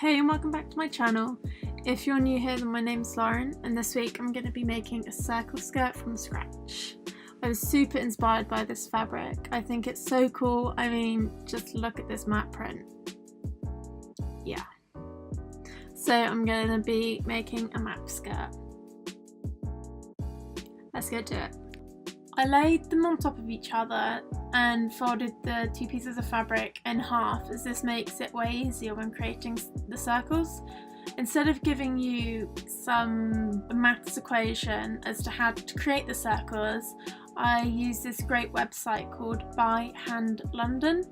Hey and welcome back to my channel. If you're new here, then my name's Lauren and this week I'm going to be making a circle skirt from scratch. I was super inspired by this fabric. I think it's so cool. I mean, just look at this matte print. Yeah. So I'm going to be making a map skirt. Let's get to it. I laid them on top of each other and folded the two pieces of fabric in half, as this makes it way easier when creating the circles. Instead of giving you some maths equation as to how to create the circles, I use this great website called By Hand London.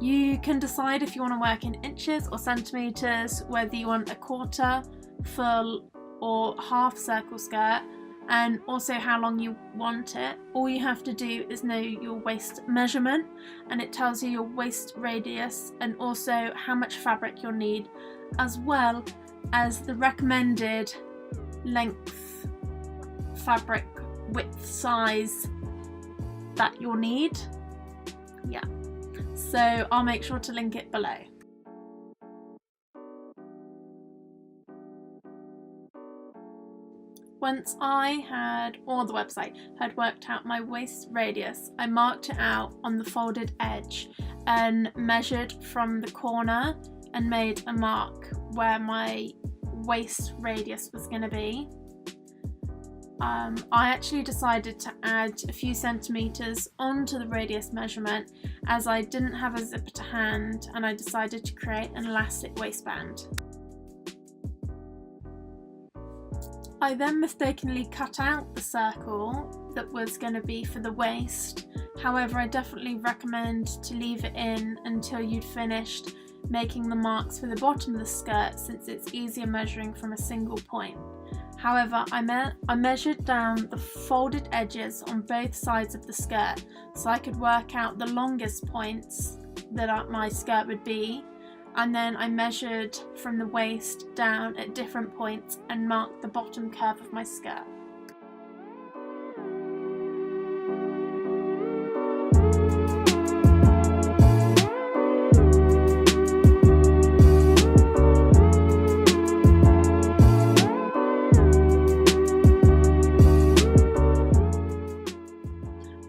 You can decide if you want to work in inches or centimetres, whether you want a quarter, full or half circle skirt, and also how long you want it. All you have to do is know your waist measurement, and it tells you your waist radius and also how much fabric you'll need, as well as the recommended length, fabric width, size that you'll need. Yeah, so I'll make sure to link it below. Once I had, or the website had worked out my waist radius, I marked it out on the folded edge and measured from the corner and made a mark where my waist radius was going to be. I actually decided to add a few centimetres onto the radius measurement as I didn't have a zipper to hand, and I decided to create an elastic waistband. I then mistakenly cut out the circle that was going to be for the waist. However, I definitely recommend to leave it in until you'd finished making the marks for the bottom of the skirt, since it's easier measuring from a single point. However, I measured down the folded edges on both sides of the skirt so I could work out the longest points that my skirt would be, and then I measured from the waist down at different points and marked the bottom curve of my skirt.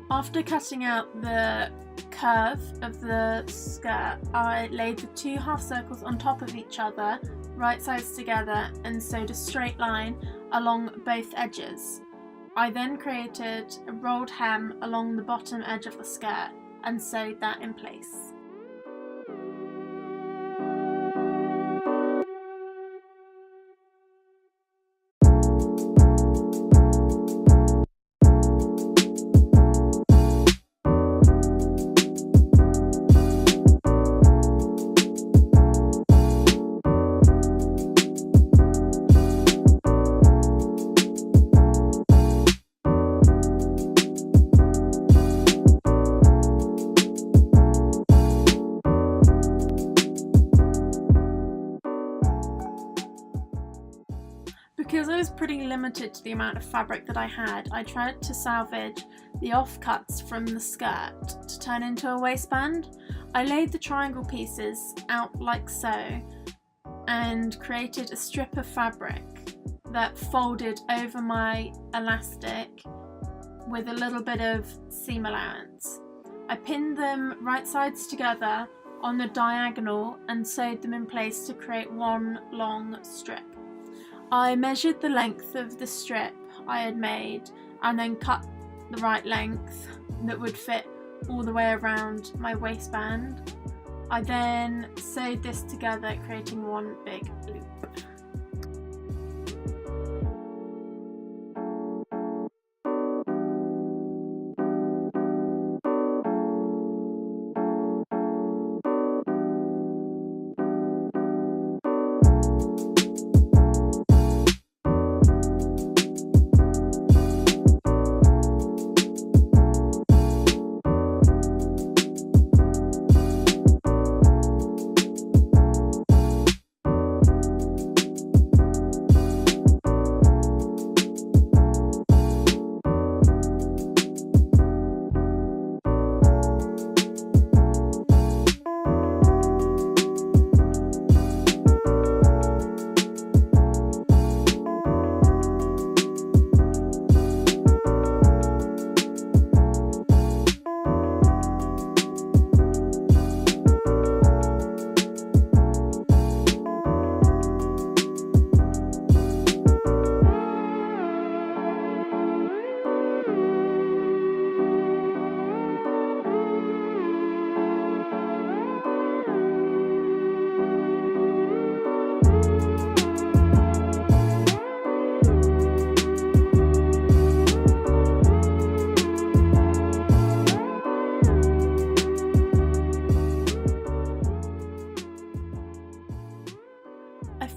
After cutting out the curve of the skirt, I laid the two half circles on top of each other, right sides together, and sewed a straight line along both edges. I then created a rolled hem along the bottom edge of the skirt and sewed that in place. Because I was pretty limited to the amount of fabric that I had, I tried to salvage the offcuts from the skirt to turn into a waistband. I laid the triangle pieces out like so and created a strip of fabric that folded over my elastic with a little bit of seam allowance. I pinned them right sides together on the diagonal and sewed them in place to create one long strip. I measured the length of the strip I had made and then cut the right length that would fit all the way around my waistband. I then sewed this together, creating one big loop.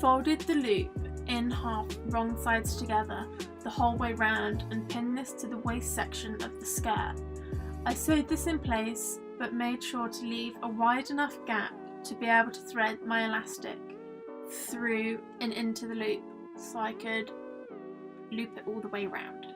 folded the loop in half wrong sides together the whole way round and pinned this to the waist section of the skirt. I sewed this in place but made sure to leave a wide enough gap to be able to thread my elastic through and into the loop so I could loop it all the way round.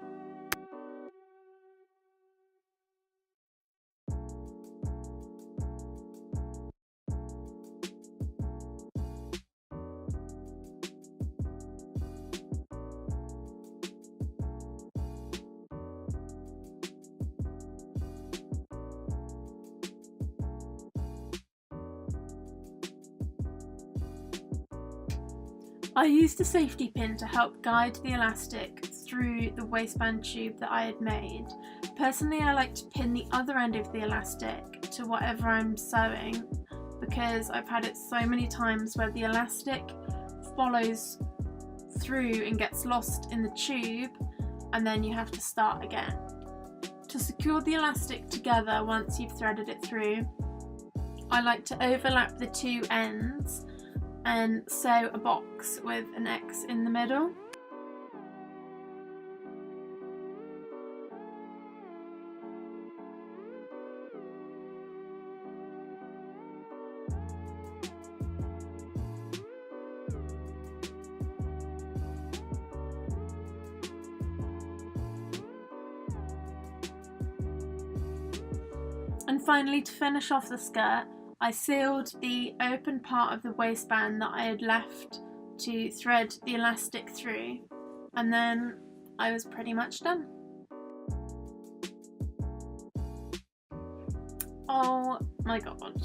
I used a safety pin to help guide the elastic through the waistband tube that I had made. Personally, I like to pin the other end of the elastic to whatever I'm sewing because I've had it so many times where the elastic follows through and gets lost in the tube and then you have to start again. To secure the elastic together once you've threaded it through, I like to overlap the two ends and sew a box with an X in the middle. And finally, to finish off the skirt, I sealed the open part of the waistband that I had left to thread the elastic through, and then I was pretty much done. Oh my god,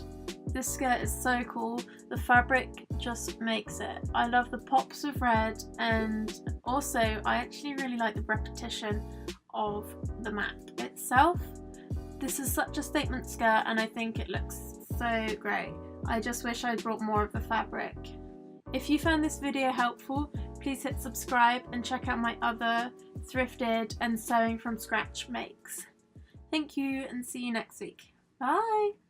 this skirt is so cool. The fabric just makes it. I love the pops of red, and also I actually really like the repetition of the map itself. This is such a statement skirt and I think it looks so great. I just wish I'd brought more of the fabric. If you found this video helpful, please hit subscribe and check out my other thrifted and sewing from scratch makes. Thank you and see you next week. Bye!